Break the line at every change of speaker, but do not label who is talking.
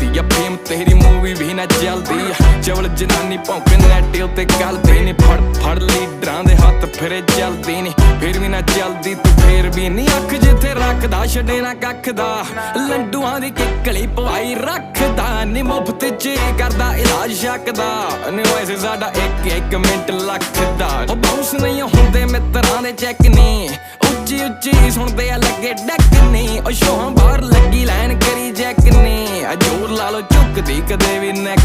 चलदी आ फेम तेरी मूवी भी ना चलदी आ चवल जनानी भौंके नैटे उत्ते गलदी नी फड़ फड़ लीडरां दे हत्थ फिरे चलदी नी फिर भी ना चलदी तू फिर भी नी अख जिथे रखदा छड्डे ना कख दा लंडूआं दी किकली पवाई रखदा नी मुफ्त च करदा इलाज शकदा नी वैसे साडा एक एक मिंट लखदा ओ बाउंस नहीं हुंदे मित्रां दे चैक नी उच्ची उच्ची सुनदे आ लगे डैक नी ओ शोहां बाहर लगी लाइन करी जैक नी जोर ला लो झुकदी कदे भी नैक